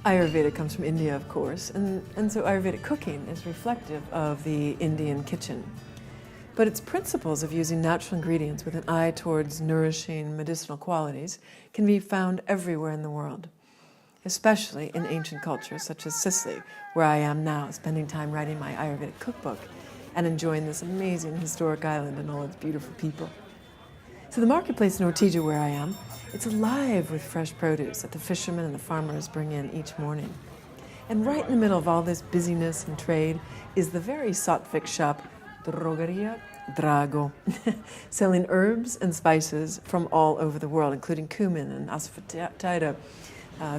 Ayurveda comes from India, of course, and so Ayurvedic cooking is reflective of the Indian kitchen. But its principles of using natural ingredients with an eye towards nourishing medicinal qualities can be found everywhere in the world, especially in ancient cultures such as Sicily, where I am now, spending time writing my Ayurvedic cookbook and enjoying this amazing historic island and all its beautiful people. So the marketplace in Ortigia, where I am, it's alive with fresh produce that the fishermen and the farmers bring in each morning. And right in the middle of all this busyness and trade is the very Sattvic shop, Drogheria Drago, selling herbs and spices from all over the world, including cumin and asafoetida,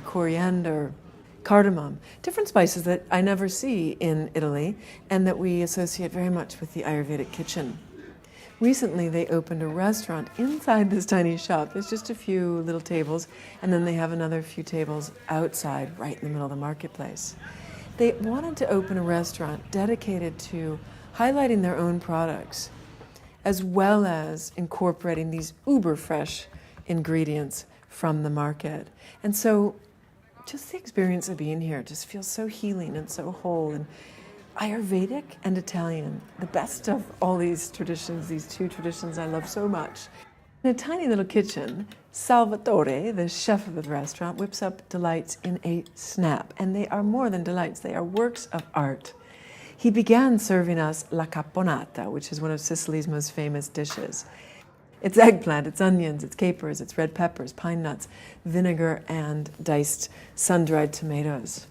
coriander, cardamom, different spices that I never see in Italy and that we associate very much with the Ayurvedic kitchen. Recently, they opened a restaurant inside this tiny shop. There's just a few little tables, and then they have another few tables outside, right in the middle of the marketplace. They wanted to open a restaurant dedicated to highlighting their own products, as well as incorporating these uber fresh ingredients from the market. And so just the experience of being here just feels so healing and so whole. And Ayurvedic and Italian, the best of all these traditions, these two traditions I love so much. In a tiny little kitchen, Salvatore, the chef of the restaurant, whips up delights in a snap. And they are more than delights, they are works of art. He began serving us la caponata, which is one of Sicily's most famous dishes. It's eggplant, it's onions, it's capers, it's red peppers, pine nuts, vinegar, and diced sun-dried tomatoes.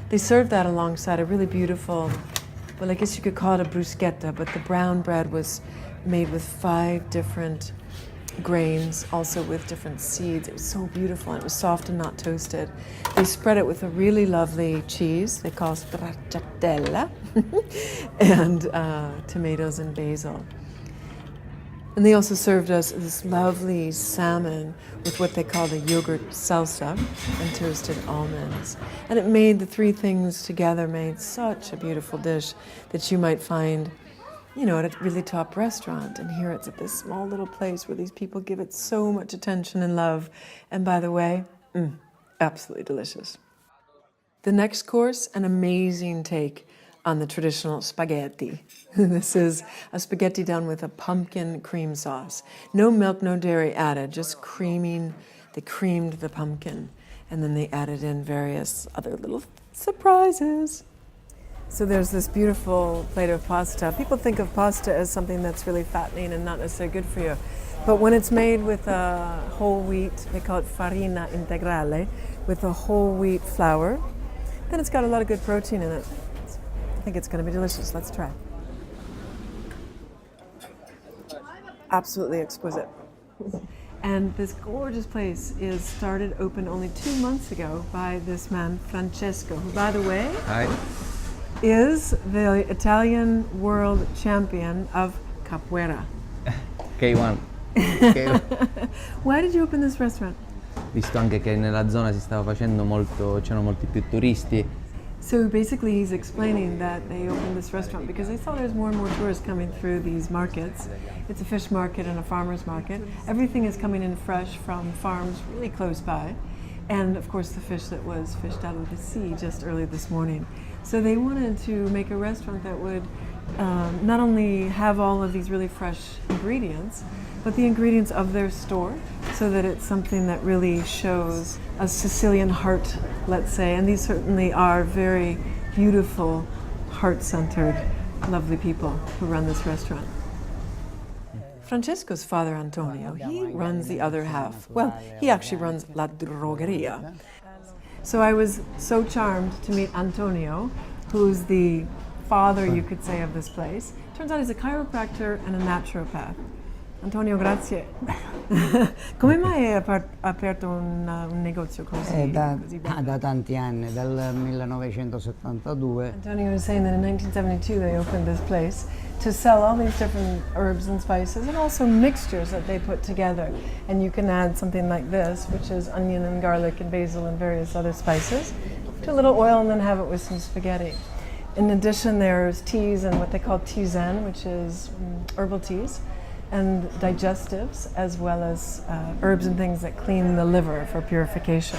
They served that alongside a really beautiful, well, I guess you could call it a bruschetta, but the brown bread was made with 5 different grains, also with different seeds. It was so beautiful, and it was soft and not toasted. They spread it with a really lovely cheese they call stracciatella, and tomatoes and basil. And they also served us this lovely salmon with what they call the yogurt salsa and toasted almonds. And it made the 3 things together, made such a beautiful dish that you might find, you know, at a really top restaurant. And here it's at this small little place where these people give it so much attention and love. And by the way, absolutely delicious. The next course, an amazing take on the traditional spaghetti. This is a spaghetti done with a pumpkin cream sauce. No milk, no dairy added, just creaming. They creamed the pumpkin, and then they added in various other little surprises. So there's this beautiful plate of pasta. People think of pasta as something that's really fattening and not necessarily good for you. But when it's made with whole wheat, they call it farina integrale, with a whole wheat flour, then it's got a lot of good protein in it. I think it's going to be delicious. Let's try. Absolutely exquisite. And this gorgeous place opened only 2 months ago by this man, Francesco, who, by the way, Hi. is the Italian world champion of capoeira. K1. Why did you open this restaurant? Visto anche che nella zona si stava facendo molto, c'erano molti più turisti. So basically he's explaining that they opened this restaurant because they saw there's more and more tourists coming through these markets. It's a fish market and a farmer's market. Everything is coming in fresh from farms really close by. And of course the fish that was fished out of the sea just early this morning. So they wanted to make a restaurant that would not only have all of these really fresh ingredients, but the ingredients of their store, so that it's something that really shows a Sicilian heart, let's say. And these certainly are very beautiful, heart-centered, lovely people who run this restaurant. Francesco's father, Antonio, he runs the other half. Well, he actually runs La Drogheria. So I was so charmed to meet Antonio, who's the father, you could say, of this place. Turns out he's a chiropractor and a naturopath. Antonio, grazie. Come mai hai aperto un negozio così? Da tanti anni, dal 1972. Antonio was saying that in 1972 they opened this place to sell all these different herbs and spices and also mixtures that they put together. And you can add something like this, which is onion and garlic and basil and various other spices, to a little oil and then have it with some spaghetti. In addition, there's teas and what they call tisane, which is herbal teas, and digestives, as well as herbs and things that clean the liver for purification.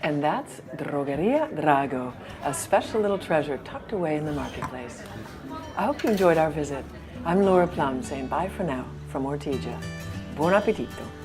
And that's Drogheria Drago, a special little treasure tucked away in the marketplace. I hope you enjoyed our visit. I'm Laura Plum saying bye for now from Ortigia. Buon appetito.